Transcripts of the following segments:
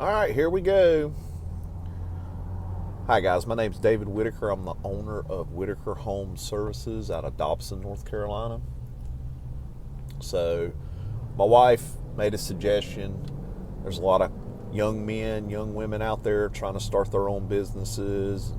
All right, here we go. Hi, guys. My name's David Whitaker. I'm the owner of Whitaker Home Services out of Dobson, North Carolina. So, my wife made a suggestion. There's a lot of young men, young women out there trying to start their own businesses,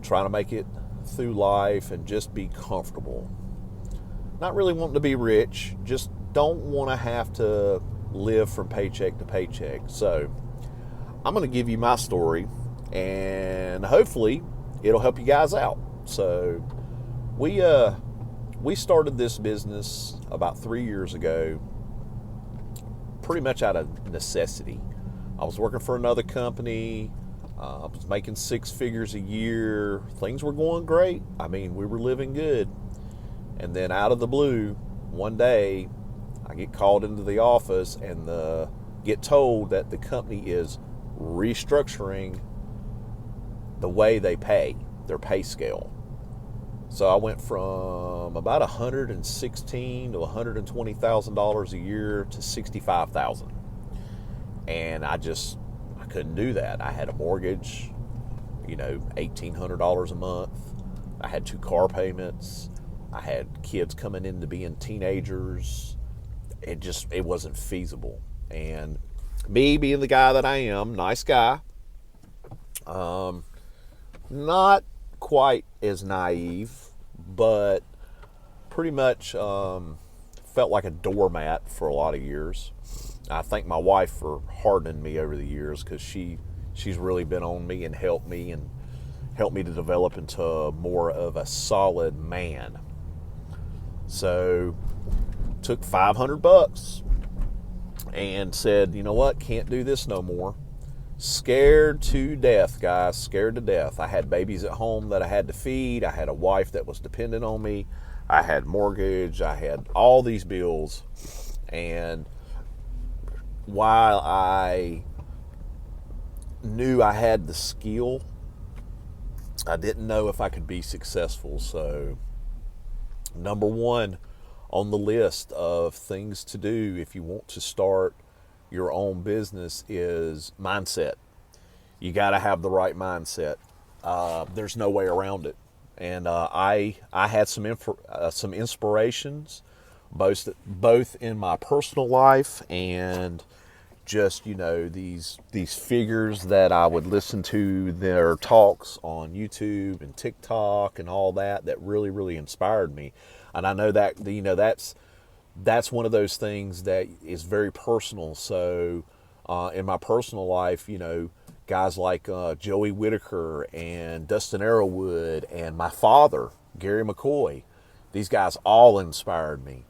trying to make it through life and just be comfortable. Not really wanting to be rich, just don't want to have to live from paycheck to paycheck. So, I'm going to give you my story and hopefully it'll help you guys out. So, we started this business about 3 years ago, pretty much out of necessity. I was working for another company. I was making six figures a year. Things were going great. I mean, we were living good. And then out of the blue, one day, I get called into the office and get told that the company is restructuring the way they pay, their pay scale. So I went from about $116,000 to $120,000 a year to $65,000, and I couldn't do that. I had a mortgage, $1,800 a month. I had two car payments. I had kids coming into being teenagers. It wasn't feasible. And me being the guy that I am, nice guy, not quite as naive, but pretty much felt like a doormat for a lot of years. I thank my wife for hardening me over the years because she's really been on me and helped me to develop into more of a solid man. So took $500 and said, you know what, can't do this no more. Scared to death, guys, scared to death. I had babies at home that I had to feed. I had a wife that was dependent on me. I had mortgage. I had all these bills. And while I knew I had the skill, I didn't know if I could be successful. So, number one on the list of things to do if you want to start your own business is mindset. You got to have the right mindset. There's no way around it. And I had some inspirations, both in my personal life and just these figures that I would listen to their talks on YouTube and TikTok and all that really inspired me. And I know that that's one of those things that is very personal. So in my personal life, guys like Joey Whitaker and Dustin Arrowwood and my father, Gary McCoy, these guys all inspired me.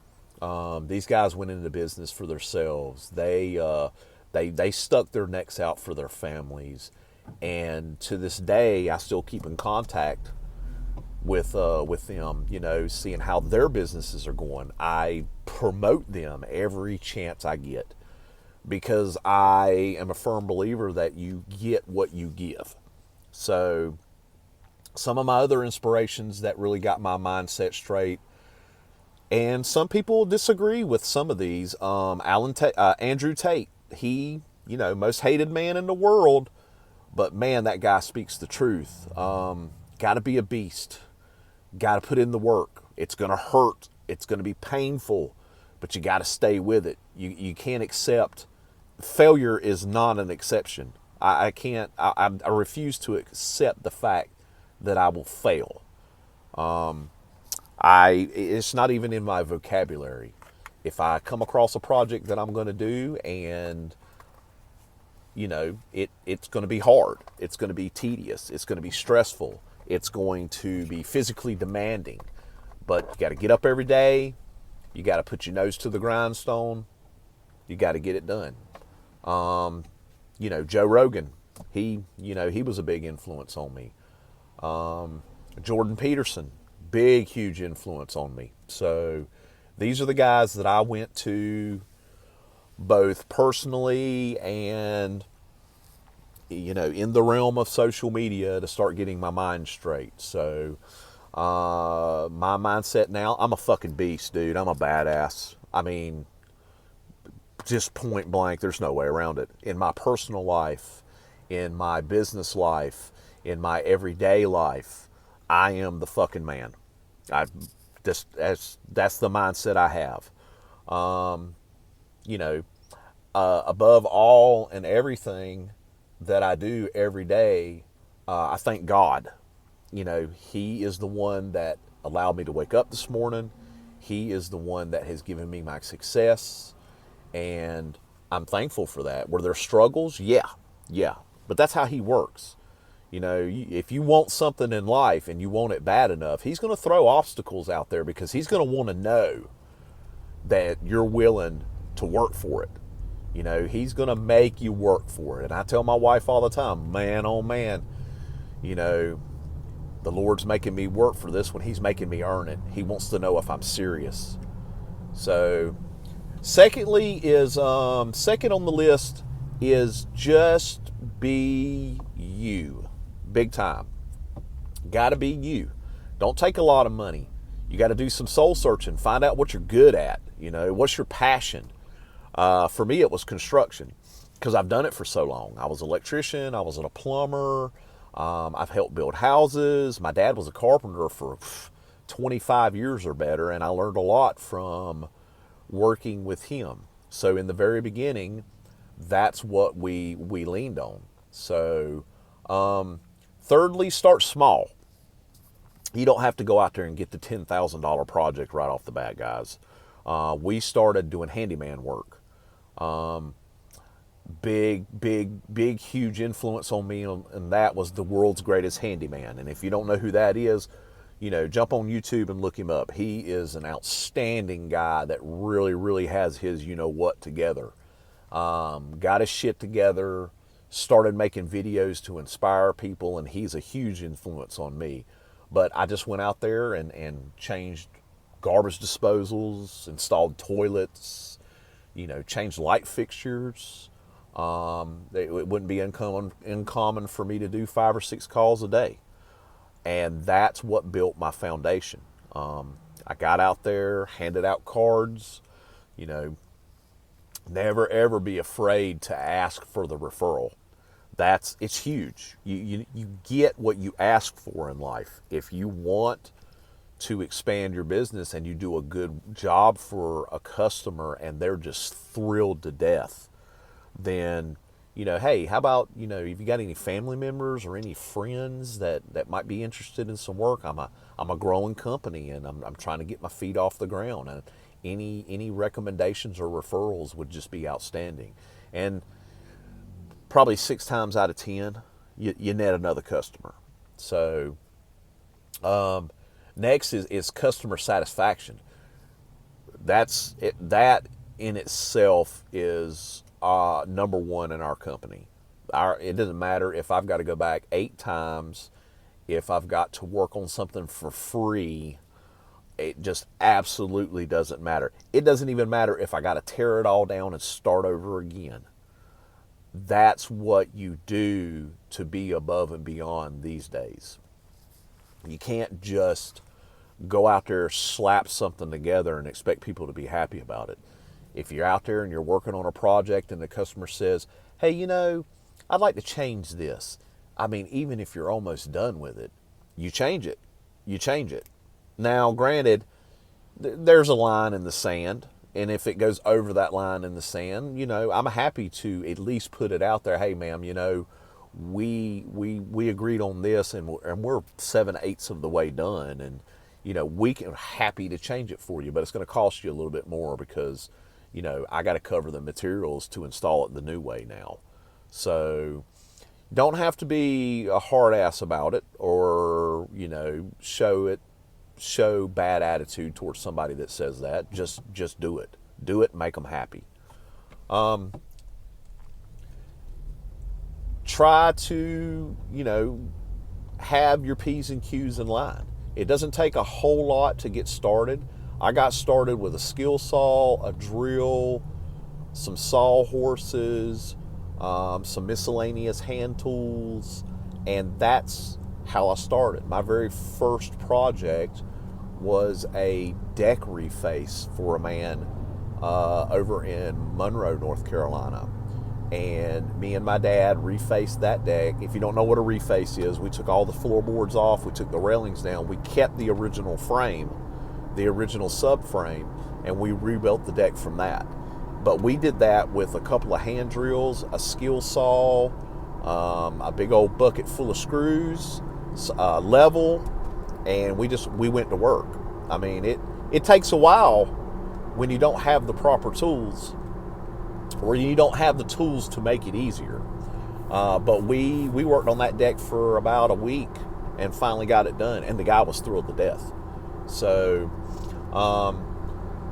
These guys went into business for themselves. They stuck their necks out for their families. And to this day, I still keep in contact with them, seeing how their businesses are going. I promote them every chance I get because I am a firm believer that you get what you give. So some of my other inspirations that really got my mindset straight, and some people disagree with some of these. Andrew Tate, he, most hated man in the world, but man, that guy speaks the truth. Got to be a beast. Got to put in the work. It's going to hurt. It's going to be painful, but you got to stay with it. You can't accept failure is not an exception. I can't. I refuse to accept the fact that I will fail. It's not even in my vocabulary. If I come across a project that I'm going to do and it's going to be hard. It's going to be tedious. It's going to be stressful. It's going to be physically demanding. But you got to get up every day. You got to put your nose to the grindstone. You got to get it done. Joe Rogan, he was a big influence on me. Jordan Peterson, big, huge influence on me. So these are the guys that I went to both personally and in the realm of social media to start getting my mind straight. So my mindset now, I'm a fucking beast, dude. I'm a badass. I mean, just point blank, there's no way around it. In my personal life, in my business life, in my everyday life, I am the fucking man. I just that's the mindset I have. You know, above all and everything that I do every day, I thank God. You know, He is the one that allowed me to wake up this morning. He is the one that has given me my success, and I'm thankful for that. Were there struggles? Yeah. But that's how He works. You know, if you want something in life and you want it bad enough, He's going to throw obstacles out there because He's going to want to know that you're willing to work for it. You know, He's going to make you work for it. And I tell my wife all the time, man, oh man, you know, the Lord's making me work for this when He's making me earn it. He wants to know if I'm serious. So, secondly is second on the list is just be you. Big time. Got to be you. Don't take a lot of money. You got to do some soul searching. Find out what you're good at. You know, what's your passion? For me, it was construction because I've done it for so long. I was an electrician. I was a plumber. I've helped build houses. My dad was a carpenter for 25 years or better, and I learned a lot from working with him. So in the very beginning, that's what we leaned on. So, thirdly, start small. You don't have to go out there and get the $10,000 project right off the bat, guys. We started doing handyman work. Big, huge influence on me, and that was The World's Greatest Handyman. And if you don't know who that is, you know, jump on YouTube and look him up. He is an outstanding guy that really has his you-know-what together. Got his shit together, started making videos to inspire people, and he's a huge influence on me. But I just went out there and changed garbage disposals, installed toilets, you know, changed light fixtures. It wouldn't be uncommon for me to do 5 or 6 calls a day. And that's what built my foundation. I got out there, handed out cards, you know, never ever be afraid to ask for the referral. It's huge. You get what you ask for in life. If you want to expand your business and you do a good job for a customer and they're just thrilled to death, then, you know, hey, how about, you know, if you got any family members or any friends that might be interested in some work? I'm a growing company and I'm trying to get my feet off the ground, and any recommendations or referrals would just be outstanding. And probably 6 times out of 10, you net another customer. So, next is customer satisfaction. That's it. That in itself is number one in our company. It doesn't matter if I've got to go back 8 times, if I've got to work on something for free. It just absolutely doesn't matter. It doesn't even matter if I got to tear it all down and start over again. That's what you do to be above and beyond these days. You can't just go out there, slap something together and expect people to be happy about it. If you're out there and you're working on a project and the customer says, hey, you know, I'd like to change this. I mean, even if you're almost done with it, you change it. You change it. Now, granted, there's a line in the sand. And if it goes over that line in the sand, you know, I'm happy to at least put it out there. Hey, ma'am, you know, we agreed on this, and we're 7/8 of the way done, and you know, we're happy to change it for you, but it's going to cost you a little bit more because, you know, I got to cover the materials to install it the new way now. So, don't have to be a hard ass about it, or you know, show bad attitude towards somebody that says that. Just do it. Do it and make them happy. Try to, you know, have your P's and Q's in line. It doesn't take a whole lot to get started. I got started with a skill saw, a drill, some saw horses, some miscellaneous hand tools, and that's how I started. My very first project was a deck reface for a man over in Monroe, North Carolina. And me and my dad refaced that deck. If you don't know what a reface is, we took all the floorboards off, we took the railings down, we kept the original frame, the original subframe, and we rebuilt the deck from that. But we did that with a couple of hand drills, a skill saw, a big old bucket full of screws, level, and we went to work. I mean, it takes a while when you don't have the proper tools, or you don't have the tools to make it easier. But we worked on that deck for about a week and finally got it done, and the guy was thrilled to death. So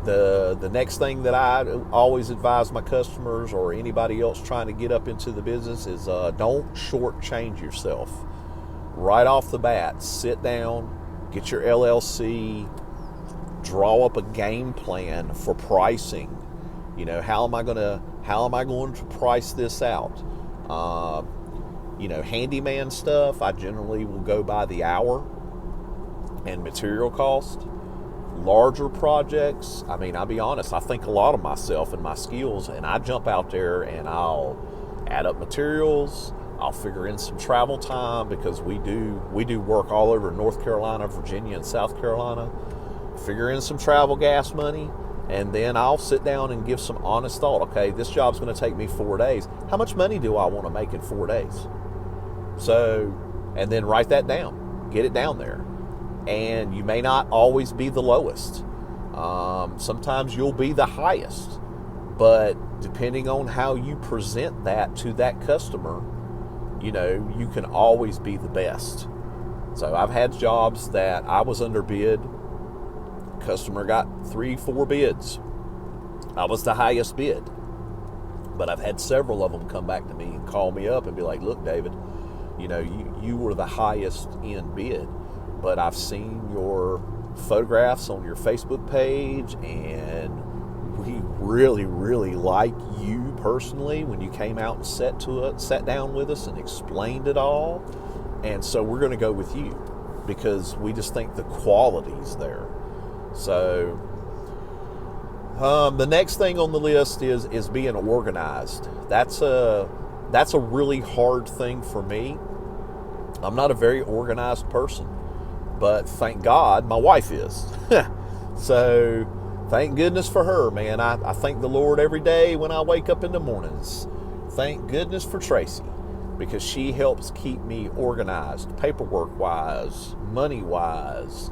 the next thing that I always advise my customers or anybody else trying to get up into the business is don't shortchange yourself. Right off the bat, sit down, get your LLC, draw up a game plan for pricing. You know, how am I going to price this out? Handyman stuff, I generally will go by the hour and material cost. Larger projects, I mean, I'll be honest, I think a lot of myself and my skills, and I jump out there and I'll add up materials. I'll figure in some travel time, because we do work all over North Carolina, Virginia, and South Carolina. Figure in some travel gas money. And then I'll sit down and give some honest thought. Okay, this job's going to take me 4 days. How much money do I want to make in 4 days? So, and then write that down. Get it down there. And you may not always be the lowest. Sometimes you'll be the highest. But depending on how you present that to that customer, you can always be the best. So I've had jobs that I was underbid. Customer got 3-4 bids. I was the highest bid. But I've had several of them come back to me and call me up and be like, look, David, you were the highest end bid, but I've seen your photographs on your Facebook page, and we really, really like you personally when you came out and sat down with us and explained it all. And so we're going to go with you because we just think the quality's there. So the next thing on the list is being organized. That's a really hard thing for me. I'm not a very organized person, but thank God my wife is. So thank goodness for her, man. I thank the Lord every day when I wake up in the mornings. Thank goodness for Tracy, because she helps keep me organized, paperwork-wise, money-wise,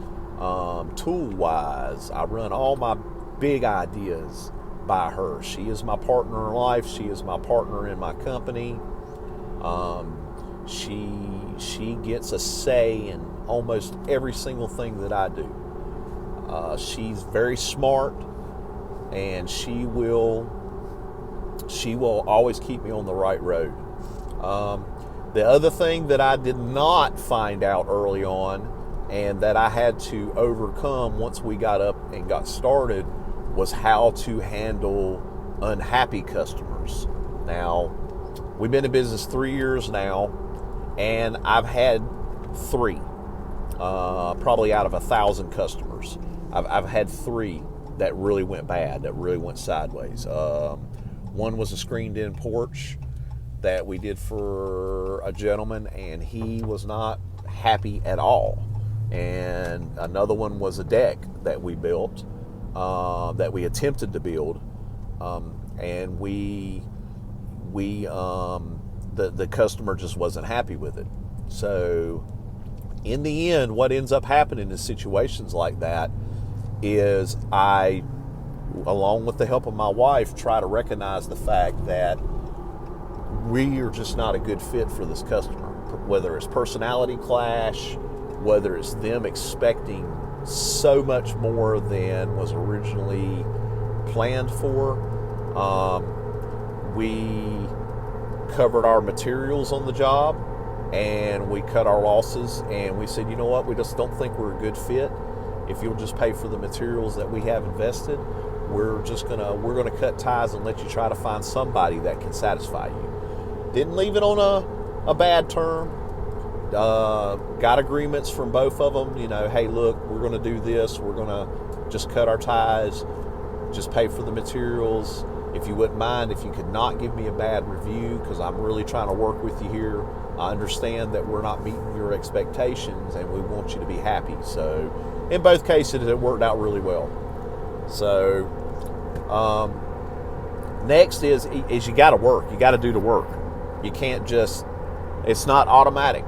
tool-wise. I run all my big ideas by her. She is my partner in life. She is my partner in my company. She gets a say in almost every single thing that I do. She's very smart, and she will always keep me on the right road. The other thing that I did not find out early on, and that I had to overcome once we got up and got started, was how to handle unhappy customers. Now, we've been in business 3 years now, and I've had 3, probably out of 1,000 customers. I've had 3 that really went bad, that really went sideways. One was a screened-in porch that we did for a gentleman, and he was not happy at all. And another one was a deck that we built, that we attempted to build, and the customer just wasn't happy with it. So in the end, what ends up happening in situations like that is I, along with the help of my wife, try to recognize the fact that we are just not a good fit for this customer, whether it's personality clash, whether it's them expecting so much more than was originally planned for. We covered our materials on the job, and we cut our losses, and we said, you know what, we just don't think we're a good fit. If you'll just pay for the materials that we have invested, we're gonna cut ties and let you try to find somebody that can satisfy you. Didn't leave it on a bad term. Got agreements from both of them. Hey, look, we're going to do this. We're going to just cut our ties. just pay for the materials. If you wouldn't mind, if you could not give me a bad review, because I'm really trying to work with you here. I understand that we're not meeting your expectations, and we want you to be happy. So in both cases, it worked out really well. So next is you got to work. You got to do the work. You can't just, it's not automatic.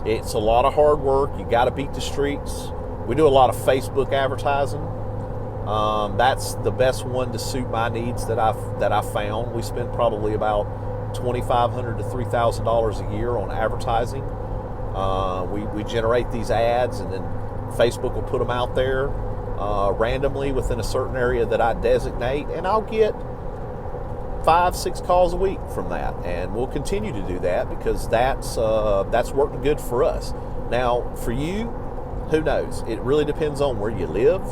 It's a lot of hard work. You got to beat the streets. We do a lot of Facebook advertising. That's the best one to suit my needs that I've found. We spend probably about $2,500 to $3,000 a year on advertising. We generate these ads, and then Facebook will put them out there randomly within a certain area that I designate, and I'll get 5-6 calls a week from that, and we'll continue to do that because that's working good for us. Now, for you, who knows? It really depends on where you live.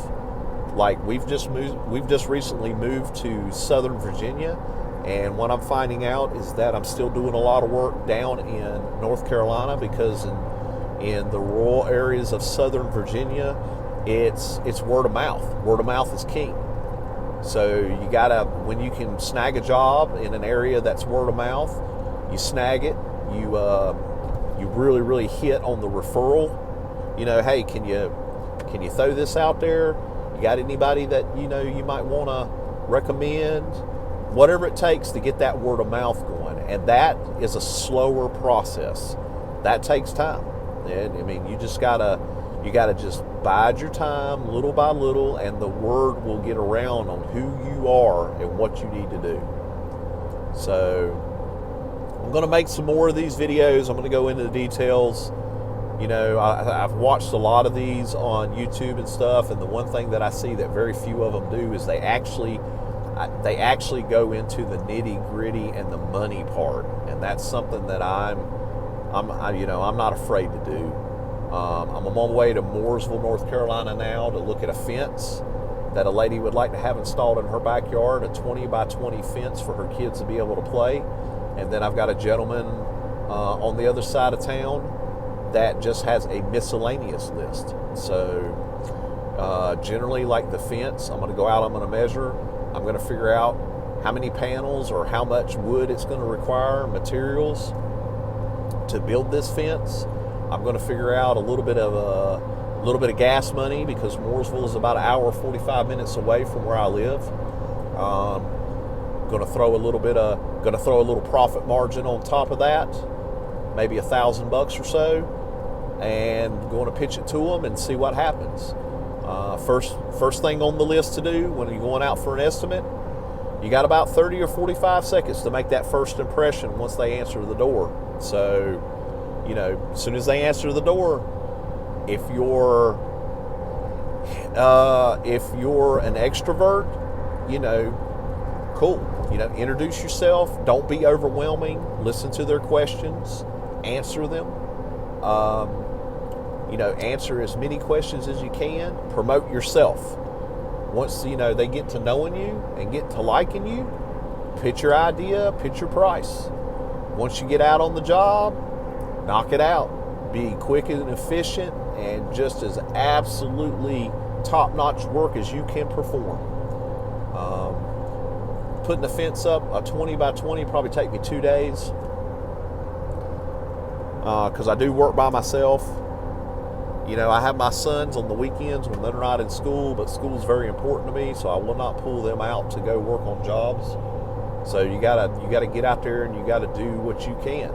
Like we've just recently moved to Southern Virginia, and what I'm finding out is that I'm still doing a lot of work down in North Carolina, because in the rural areas of Southern Virginia, it's word of mouth. Word of mouth is king. So you gotta, when you can snag a job in an area that's word of mouth, you snag it. You really, really hit on the referral. You know, hey, can you throw this out there? You got anybody that you might want to recommend? Whatever it takes to get that word of mouth going, and that is a slower process. That takes time. And I mean, you gotta just bide your time little by little, and the word will get around on who you are and what you need to do. So I'm going to make some more of these videos. I'm going to go into the details. You know, I've watched a lot of these on YouTube and stuff, and the one thing that I see that very few of them do is they actually go into the nitty gritty and the money part, and that's something that I'm not afraid to do. I'm on my way to Mooresville, North Carolina now to look at a fence that a lady would like to have installed in her backyard, a 20 by 20 fence for her kids to be able to play. And then I've got a gentleman on the other side of town that just has a miscellaneous list. So generally, like the fence, I'm going to go out, I'm going to measure, I'm going to figure out how many panels or how much wood it's going to require, materials to build this fence. I'm going to figure out a little bit of gas money, because Mooresville is about an hour 45 minutes away from where I live. Going to throw a little profit margin on top of that, maybe $1,000 or so, and going to pitch it to them and see what happens. First thing on the list to do when you're going out for an estimate, you got about 30 or 45 seconds to make that first impression once they answer the door. So, you know, as soon as they answer the door, if you're an extrovert, you know, cool. You know, introduce yourself. Don't be overwhelming. Listen to their questions. Answer them. You know, answer as many questions as you can. Promote yourself. Once, you know, they get to knowing you and get to liking you, pitch your idea, pitch your price. Once you get out on the job, knock it out. Be quick and efficient, and just as absolutely top-notch work as you can perform. Putting the fence up, a 20 by 20, probably take me 2 days, because I do work by myself. You know, I have my sons on the weekends when they're not in school, but school's very important to me, so I will not pull them out to go work on jobs. So you gotta get out there, and you gotta do what you can.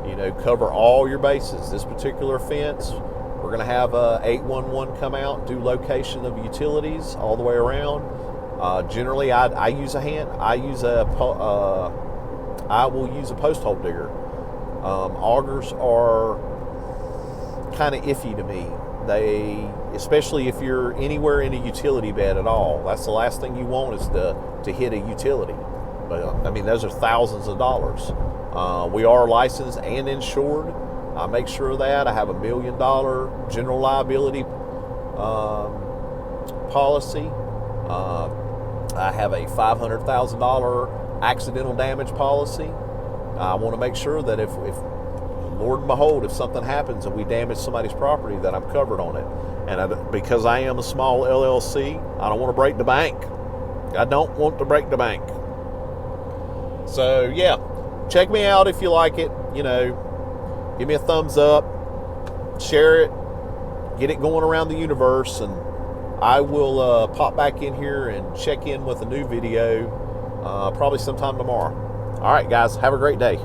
You know, cover all your bases. This particular fence, we're going to have 811 come out and do location of utilities all the way around. Generally, I will use a post hole digger. Augers are kind of iffy to me. Especially if you're anywhere in a utility bed at all. That's the last thing you want, is to hit a utility. But I mean, those are thousands of dollars. We are licensed and insured. I make sure of that. I have $1 million general liability policy. I have a $500,000 accidental damage policy. I want to make sure that if Lord and behold, if something happens and we damage somebody's property, that I'm covered on it. And because I am a small LLC, I don't want to break the bank. I don't want to break the bank. So yeah, check me out if you like it. You know, give me a thumbs up, share it, get it going around the universe, and I will pop back in here and check in with a new video probably sometime tomorrow. All right, guys, have a great day.